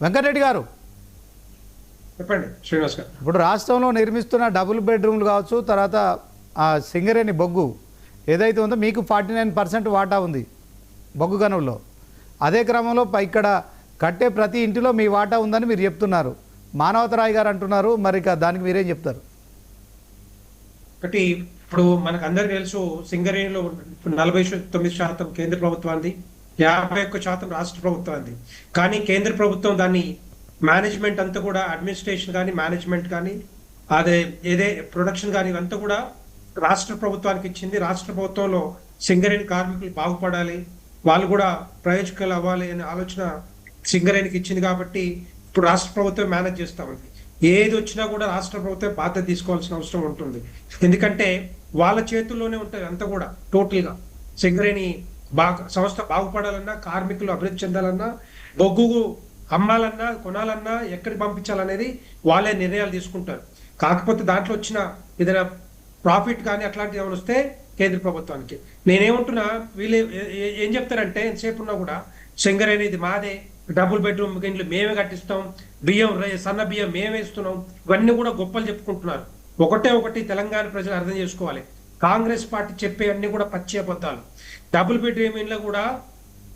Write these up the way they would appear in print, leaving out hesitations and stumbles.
వెంకటరెడ్డి గారు, చెప్పండి శ్రీనివాస్ గారు. ఇప్పుడు రాష్ట్రంలో నిర్మిస్తున్న డబుల్ బెడ్రూమ్లు కావచ్చు, తర్వాత ఆ సింగరేణి బొగ్గు ఏదైతే ఉందో మీకు 49% వాటా ఉంది బొగ్గు గనుల్లో. అదే క్రమంలో ఇక్కడ కట్టే ప్రతి ఇంటిలో మీ వాటా ఉందని మీరు చెప్తున్నారు. మానవతరాయ్ గారు అంటున్నారు, మరి దానికి మీరేం చెప్తారు? ఒకటి, ఇప్పుడు మనకు అందరికి తెలుసు సింగరేణిలో 49% కేంద్ర ప్రభుత్వానికి, 51% రాష్ట్ర ప్రభుత్వానికి. కానీ కేంద్ర ప్రభుత్వం దాన్ని మేనేజ్మెంట్ అంతా కూడా, అడ్మినిస్ట్రేషన్ కానీ మేనేజ్మెంట్ కానీ అదే ఏదే ప్రొడక్షన్ కానీ ఇవంతా కూడా రాష్ట్ర ప్రభుత్వానికి ఇచ్చింది. రాష్ట్ర ప్రభుత్వంలో సింగరేణి కార్మికులు బాగుపడాలి, వాళ్ళు కూడా ప్రయోజకులు అవ్వాలి అనే ఆలోచన సింగరేణికి ఇచ్చింది. కాబట్టి ఇప్పుడు రాష్ట్ర ప్రభుత్వం మేనేజ్ చేస్తా ఉంది. ఏది వచ్చినా కూడా రాష్ట్ర ప్రభుత్వం బాధ్యత తీసుకోవాల్సిన అవసరం ఉంటుంది. ఎందుకంటే వాళ్ళ చేతుల్లోనే ఉంటుంది అంతా కూడా. టోటల్గా సింగరేణి సంస్థ బాగుపడాలన్నా, కార్మికులు అభివృద్ధి చెందాలన్నా, బొగ్గు అమ్మాలన్నా, కొనాలన్నా, ఎక్కడికి పంపించాలనేది వాళ్ళే నిర్ణయాలు తీసుకుంటారు. కాకపోతే దాంట్లో వచ్చిన ఏదైనా ప్రాఫిట్ కానీ అట్లాంటివి ఏమైనా వస్తే కేంద్ర ప్రభుత్వానికి. నేనేమంటున్నా, వీళ్ళు ఏం చెప్తారంటే ఎంతసేపు ఉన్నా కూడా సింగరేణి ఇది మాదే, డబుల్ బెడ్రూమ్ ఇండ్లు మేమే కట్టిస్తాం, బియ్యం సన్న బియ్యం మేమే ఇస్తున్నాం, ఇవన్నీ కూడా గొప్పలు చెప్పుకుంటున్నారు. ఒకటి తెలంగాణ ప్రజలు అర్థం చేసుకోవాలి, కాంగ్రెస్ పార్టీ చెప్పే అన్ని కూడా పచ్చి అబద్ధాలు. డబుల్ బెడ్రూమ్ ఇండ్లు కూడా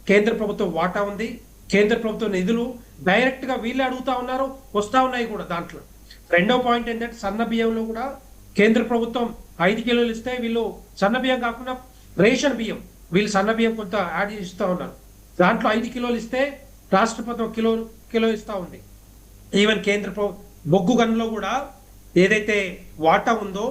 కేంద్ర ప్రభుత్వం వాటా ఉంది. కేంద్ర ప్రభుత్వం నిధులు డైరెక్ట్ గా వీళ్ళే అడుగుతా ఉన్నారు, వస్తా ఉన్నాయి కూడా. దాంట్లో రెండో పాయింట్ ఏంటంటే సన్న బియ్యంలో కూడా కేంద్ర ప్రభుత్వం 5 కిలోలు ఇస్తే వీళ్ళు సన్న బియ్యం కాకుండా రేషన్ బియ్యం, వీళ్ళు సన్న బియ్యం కొంత యాడ్ ఇస్తా ఉన్నారు. దాంట్లో 5 కిలోలు ఇస్తే రాష్ట్ర ప్రభుత్వం కిలో ఇస్తా ఉంది. ఈవెన్ కేంద్ర బొగ్గు గన్లో కూడా ఏదైతే వాటా ఉందో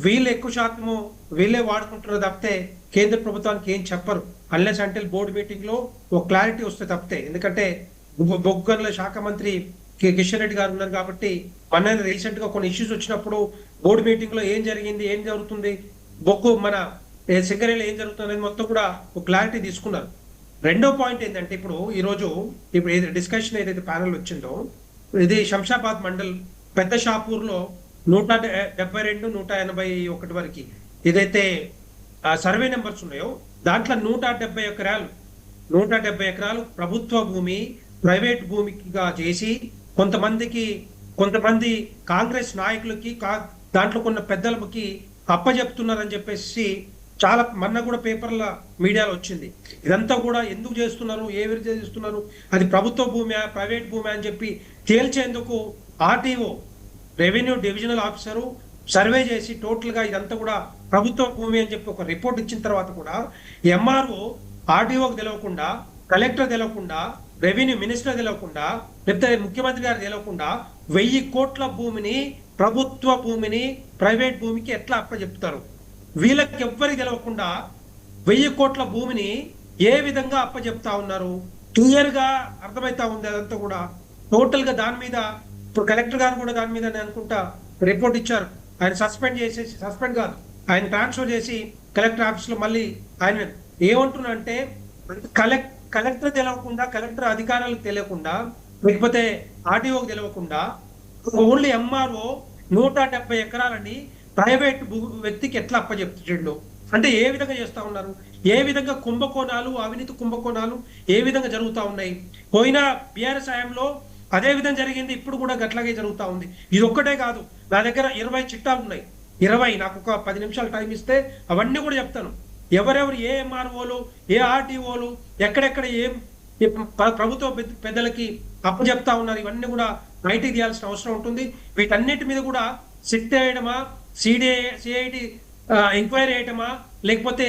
వీళ్ళు ఎక్కువ శాతము వీళ్ళే వాడుకుంటున్నారు తప్పితే కేంద్ర ప్రభుత్వానికి ఏం చెప్పరు. అన్లెస్ అంటే బోర్డు మీటింగ్ లో ఒక క్లారిటీ వస్తే తప్పితే. ఎందుకంటే బొగ్గు గనుల శాఖ మంత్రి కిషన్ రెడ్డి గారు ఉన్నారు కాబట్టి మన రీసెంట్ గా కొన్ని ఇష్యూస్ వచ్చినప్పుడు బోర్డు మీటింగ్ లో ఏం జరిగింది, ఏం జరుగుతుంది, బొగ్గు మన సింగరేణిలో ఏం జరుగుతుంది అనేది మొత్తం కూడా ఒక క్లారిటీ తీసుకున్నారు. రెండో పాయింట్ ఏంటంటే ఇప్పుడు డిస్కషన్ ఏదైతే ప్యానల్ వచ్చిందో, ఇది శంషాబాద్ మండల్ పెద్ద షాపూర్ లో 172, 181 వరకు ఏదైతే సర్వే నెంబర్స్ ఉన్నాయో దాంట్లో 170 ఎకరాలు ప్రభుత్వ భూమి ప్రైవేట్ భూమిగా చేసి కొంతమంది కాంగ్రెస్ నాయకులకి దాంట్లో కొన్న పెద్దలకి అప్పచెప్తున్నారని చెప్పేసి చాలా మొన్న కూడా పేపర్ల మీడియాలో వచ్చింది. ఇదంతా కూడా ఎందుకు చేస్తున్నారు, ఏ విధంగా చేస్తున్నారు, అది ప్రభుత్వ భూమి ప్రైవేట్ భూమి అని చెప్పి తేల్చేందుకు RTO revenue divisional officer survey చేసి టోటల్ గా ఇదంతా కూడా ప్రభుత్వ భూమి అని చెప్పి ఒక రిపోర్ట్ ఇచ్చిన తర్వాత కూడా ఎంఆర్ఓ ఆర్టీఓకి తెలియకుండా, కలెక్టర్ తెలియకుండా, రెవెన్యూ మినిస్టర్ తెలియకుండా, లేకపోతే ముఖ్యమంత్రి గారు తెలియకుండా 1000 కోట్ల భూమిని, ప్రభుత్వ భూమిని ప్రైవేట్ భూమికి ఎట్లా అప్పచెప్తారు? వీళ్ళకి ఎవ్వరికి తెలియకుండా 1000 కోట్ల భూమిని ఏ విధంగా అప్పచెప్తా ఉన్నారు? క్లియర్ గా అర్థమైతా ఉంది. అదంతా కూడా టోటల్ గా దాని మీద ఇప్పుడు కలెక్టర్ గారు కూడా దాని మీద అనుకుంటా రిపోర్ట్ ఇచ్చారు. ఆయన సస్పెండ్ కాదు, ఆయన ట్రాన్స్ఫర్ చేసి కలెక్టర్ ఆఫీస్ లో మళ్ళీ ఆయన ఏమంటున్నా అంటే కలెక్టర్ తెలియకుండా, కలెక్టర్ అధికారులకు తెలియకుండా, లేకపోతే ఆర్టీఓకి తెలియకుండా ఓన్లీ ఎంఆర్ఓ 170 ఎకరాలని ప్రైవేట్ వ్యక్తికి ఎట్లా అప్పచెప్తాడు అంటే ఏ విధంగా చేస్తా ఉన్నారు? ఏ విధంగా కుంభకోణాలు, అవినీతి కుంభకోణాలు ఏ విధంగా జరుగుతూ ఉన్నాయి? పోయిన బీఆర్ఎస్ హయాంలో అదే విధంగా జరిగింది, ఇప్పుడు కూడా గట్లాగే జరుగుతూ ఉంది. ఇది ఒక్కటే కాదు, నా దగ్గర 20 చిట్టాలు ఉన్నాయి. 20 నాకు ఒక 10 నిమిషాలు టైం ఇస్తే అవన్నీ కూడా చెప్తాను. ఎవరెవరు ఏ ఎంఆర్ఓలు, ఏ ఆర్టీఓలు ఎక్కడెక్కడ ఏం ప్రభుత్వ పెద్దలకి అప్పచెప్తా ఉన్నారు, ఇవన్నీ కూడా బయటికి తీయాల్సిన అవసరం ఉంటుంది. వీటన్నిటి మీద కూడా సిట్ వేయడమా, సిఐడి ఎంక్వైరీ చేయటమా, లేకపోతే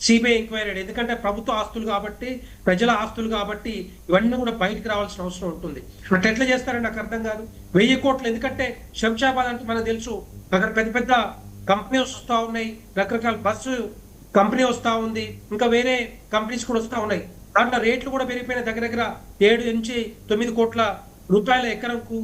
సిబిఐ ఎంక్వైరీ. ఎందుకంటే ప్రభుత్వ ఆస్తులు కాబట్టి, ప్రజల ఆస్తులు కాబట్టి ఇవన్నీ కూడా బయటకు రావాల్సిన అవసరం ఉంటుంది. అట్లా ఎట్లా చేస్తారని నాకు అర్థం కాదు. 1000 కోట్లు ఎందుకంటే శంషాబాద్ అంటే మనకు తెలుసు, అక్కడ పెద్ద పెద్ద కంపెనీస్ వస్తూ ఉన్నాయి, రకరకాల బస్సు కంపెనీ వస్తూ ఉంది, ఇంకా వేరే కంపెనీస్ కూడా వస్తూ ఉన్నాయి. దాంట్లో రేట్లు కూడా పెరిగిపోయిన దగ్గర 7 నుంచి 9 కోట్ల రూపాయల ఎకరంకు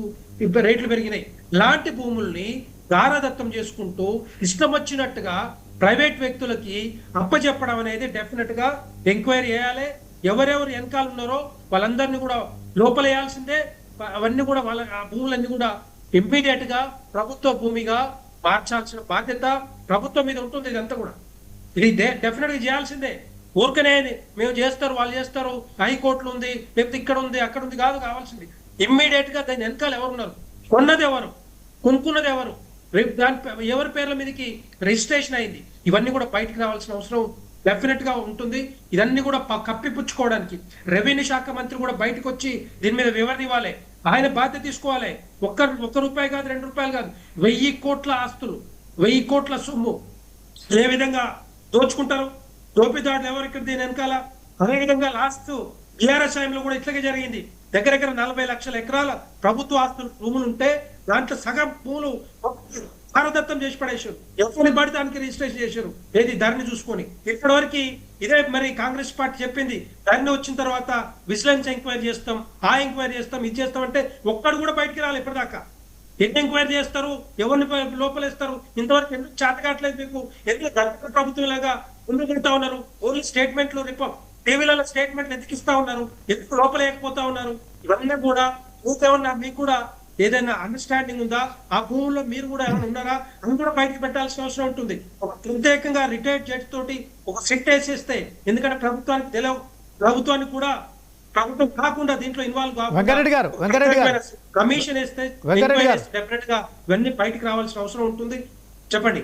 రేట్లు పెరిగినాయి. లాంటి భూముల్ని దారాదత్తం చేసుకుంటూ ఇష్టం వచ్చినట్టుగా ప్రైవేట్ వ్యక్తులకి అప్పచెప్పడం అనేది డెఫినెట్ గా ఎంక్వైరీ చేయాలి. ఎవరెవరు వెనకాల ఉన్నారో వాళ్ళందరినీ కూడా లోపలేయాల్సిందే. అవన్నీ కూడా వాళ్ళ భూములన్నీ కూడా ఇమ్మీడియట్ గా ప్రభుత్వ భూమిగా మార్చాల్సిన బాధ్యత ప్రభుత్వం మీద ఉంటుంది. ఇదంతా కూడా ఇది డెఫినెట్ గా చేయాల్సిందే. ఊరికనే మేము చేస్తారు వాళ్ళు చేస్తారు, హైకోర్టులు ఉంది లేకపోతే ఇక్కడ ఉంది అక్కడ ఉంది కాదు కావాల్సింది. ఇమ్మీడియట్ గా దాని వెనకాల ఎవరున్నారు, కొన్నది ఎవరు, కొనుక్కున్నది ఎవరు, రేపు దాని ఎవరి పేర్ల మీదకి రిజిస్ట్రేషన్ అయింది, ఇవన్నీ కూడా బయటికి రావాల్సిన అవసరం డెఫినెట్ గా ఉంటుంది. ఇదన్నీ కూడా కప్పిపుచ్చుకోవడానికి రెవెన్యూ శాఖ మంత్రి కూడా బయటకు వచ్చి దీని మీద వివరణ ఇవ్వాలి, ఆయన బాధ్యత తీసుకోవాలి. ఒక్క రూపాయి కాదు, 2 రూపాయలు కాదు, 1000 కోట్ల ఆస్తులు, 1000 కోట్ల సొమ్ము ఏ విధంగా దోచుకుంటారు, దోపిదారులు ఎవరు ఇక్కడ దీని వెనకాల. అదేవిధంగా లాస్ట్ బీఆర్ఎస్ టైంలో కూడా ఇట్లాగే జరిగింది. దగ్గర 40 లక్షల ఎకరాల ప్రభుత్వ ఆస్తులు భూములు ఉంటే దాంట్లో సగం భూములు భారదత్తం చేసి పడేశారు, ఎవరిని పడి దానికి రిజిస్ట్రేషన్ చేశారు, ఏది ధరని చూసుకొని. ఇప్పటి వరకు ఇదే మరి కాంగ్రెస్ పార్టీ చెప్పింది ధరని వచ్చిన తర్వాత విజిలెన్స్ ఎంక్వైరీ చేస్తాం, ఆ ఎంక్వైరీ చేస్తాం, ఇది చేస్తాం అంటే ఒక్కడు కూడా బయటికి రాలి ఇప్పటిదాకా. ఎన్ని ఎంక్వైరీ చేస్తారు, ఎవరిని లోపలేస్తారు, ఇంతవరకు ఎందుకు చేతకాట్లేదు మీకు, ఎందుకు గత ప్రభుత్వం లాగా ముందుకు వెళ్తా ఉన్నారు, ఓన్లీ స్టేట్మెంట్లు టీవీలలో స్టేట్మెంట్లు ఎందుకు ఇస్తా ఉన్నారు, ఎందుకు లోపలేకపోతా ఉన్నారు. ఇవన్నీ కూడా మీకేమన్నా మీకు కూడా ఏదైనా అండర్స్టాండింగ్ ఉందా, ఆ భూముల్లో మీరు కూడా ఏమైనా ఉన్నారా అని కూడా బయటకు పెట్టాల్సిన అవసరం ఉంటుంది. ఒక ప్రత్యేకంగా రిటైర్డ్ జడ్జి తోటి ఒక సిట్ వేసేస్తే, ఎందుకంటే ప్రభుత్వానికి తెలియవు, ప్రభుత్వానికి కూడా ప్రభుత్వం కాకుండా దీంట్లో ఇన్వాల్వ్ వెంకరెడ్డి గారు కమిషన్ వేస్తే డెఫినెట్ గా ఇవన్నీ బయటకు రావాల్సిన అవసరం ఉంటుంది. చెప్పండి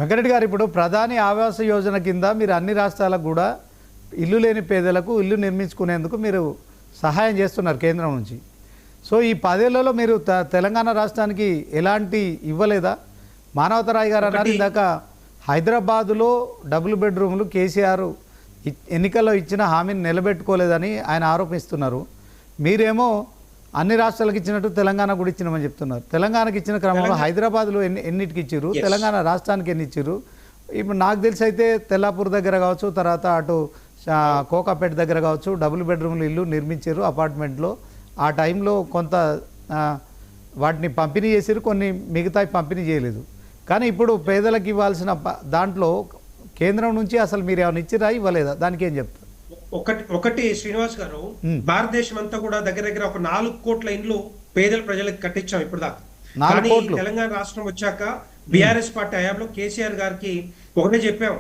వెంకరెడ్డి గారు, ఇప్పుడు ప్రధాని ఆవాస యోజన కింద మీరు అన్ని రాష్ట్రాలకు కూడా ఇల్లు లేని పేదలకు ఇల్లు నిర్మించుకునేందుకు మీరు సహాయం చేస్తున్నారు కేంద్రం నుంచి. సో ఈ 10 ఏళ్లలో మీరు తెలంగాణ రాష్ట్రానికి ఎలాంటి ఇవ్వలేదా? మానవతరాయ్ గారు అన్నారు ఇందాక, హైదరాబాదులో డబుల్ బెడ్రూమ్లు కేసీఆర్ ఎన్నికల్లో ఇచ్చిన హామీని నిలబెట్టుకోలేదని ఆయన ఆరోపిస్తున్నారు. మీరేమో అన్ని రాష్ట్రాలకు ఇచ్చినట్టు తెలంగాణ కూడా ఇచ్చినామని చెప్తున్నారు. తెలంగాణకి ఇచ్చిన క్రమంలో హైదరాబాద్లో ఎన్నిటికి ఇచ్చారు, తెలంగాణ రాష్ట్రానికి ఎన్ని ఇచ్చారు? ఇప్పుడు నాకు తెలిసి అయితే తెల్లాపూర్ దగ్గర కావచ్చు, తర్వాత అటు కోకాపేట దగ్గర కావచ్చు, డబుల్ బెడ్రూమ్లు ఇల్లు నిర్మించారు అపార్ట్మెంట్లో. ఆ టైంలో కొంత వాటిని పంపిణీ చేసారు, కొన్ని మిగతాయి పంపిణీ చేయలేదు. కానీ ఇప్పుడు పేదలకు ఇవ్వాల్సిన దాంట్లో కేంద్రం నుంచి అసలు మీరు ఏమైనా ఇచ్చిరా, ఇవ్వలేదా? దానికి ఏం చెప్తారు? ఒకటి శ్రీనివాస్ గారు, భారతదేశం అంతా కూడా దగ్గర ఒక 4 కోట్ల ఇండ్లు పేదల ప్రజలకు కట్టించాం ఇప్పుడు దాకా. కానీ తెలంగాణ రాష్ట్రం వచ్చాక బీఆర్ఎస్ పార్టీ హయాంలో కేసీఆర్ గారికి ఒకటే చెప్పాం,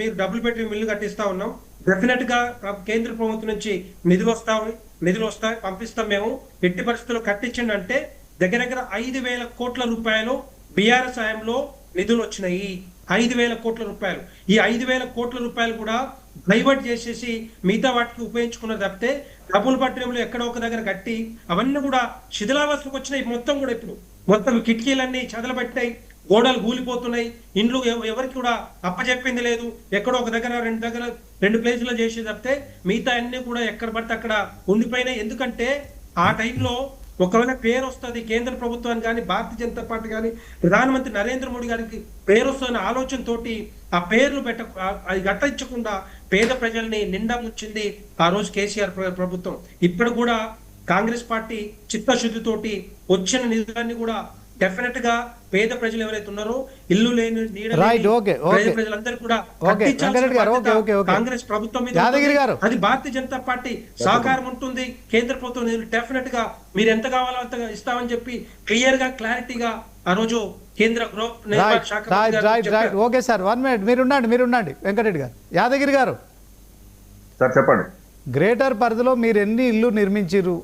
మీరు డబుల్ బెడ్రూమ్ ఇల్లు కట్టిస్తా ఉన్నాం, డెఫినెట్ గా కేంద్ర ప్రభుత్వం నుంచి నిధులు వస్తాయి పంపిస్తాం, మేము ఎట్టి పరిస్థితుల్లో కట్టించండి అంటే దగ్గర 5,000 కోట్ల రూపాయలు బీఆర్ఎస్ హయాంలో నిధులు వచ్చినాయి. 5,000 కోట్ల రూపాయలు. ఈ 5,000 కోట్ల రూపాయలు కూడా డైవర్ట్ చేసేసి మిగతా వాటికి ఉపయోగించుకున్నది తప్పితే డబుల్ బెడ్రూమ్లు ఎక్కడో ఒక దగ్గర కట్టి అవన్నీ కూడా శిథిలావస్థకు వచ్చినాయి. మొత్తం కూడా ఇప్పుడు మొత్తం కిటికీలన్నీ చదలబట్టాయి, గోడలు కూలిపోతున్నాయి, ఇండ్లు ఎవరికి కూడా అప్పచెప్పింది లేదు, ఎక్కడో ఒక దగ్గర 2 ప్లేసుల్లో చేసి తప్పితే మిగతా అన్ని కూడా ఎక్కడ పడితే అక్కడ ఉండిపోయినాయి. ఎందుకంటే ఆ టైంలో ఒకవేళ పేరు వస్తుంది కేంద్ర ప్రభుత్వానికి కానీ భారతీయ జనతా పార్టీ కానీ ప్రధానమంత్రి నరేంద్ర మోడీ గారికి పేరు వస్తున్న ఆలోచనతోటి ఆ పేర్లు అది గట్టించకుండా పేద ప్రజల్ని నిండా ముంచింది ఆ రోజు కేసీఆర్ ప్రభుత్వం. ఇప్పుడు కూడా కాంగ్రెస్ పార్టీ చిత్తశుద్ధితోటి వచ్చిన నిధులన్నీ కూడా డెఫినెట్ గా పేద ప్రజలు ఎవరైతే ఉన్నారో ఇల్లు లేని ప్రజలందరూ కూడా కాంగ్రెస్ ప్రభుత్వం మీద, అది భారతీయ జనతా పార్టీ సహకారం ఉంటుంది. కేంద్ర ప్రభుత్వం డెఫినెట్ గా మీరు ఎంత కావాలో అంత ఇస్తామని చెప్పి క్లియర్ గా క్లారిటీగా ఆ రోజు కేంద్ర గృహ శాఖ. ఓకే సార్, 1 మినిట్ మీరుండండి వెంకటరెడ్డి గారు. యాదగిరి గారు సార్ చెప్పండి. గ్రేటర్ పరిధిలో మీరు ఎన్ని ఇల్లు నిర్మించారు?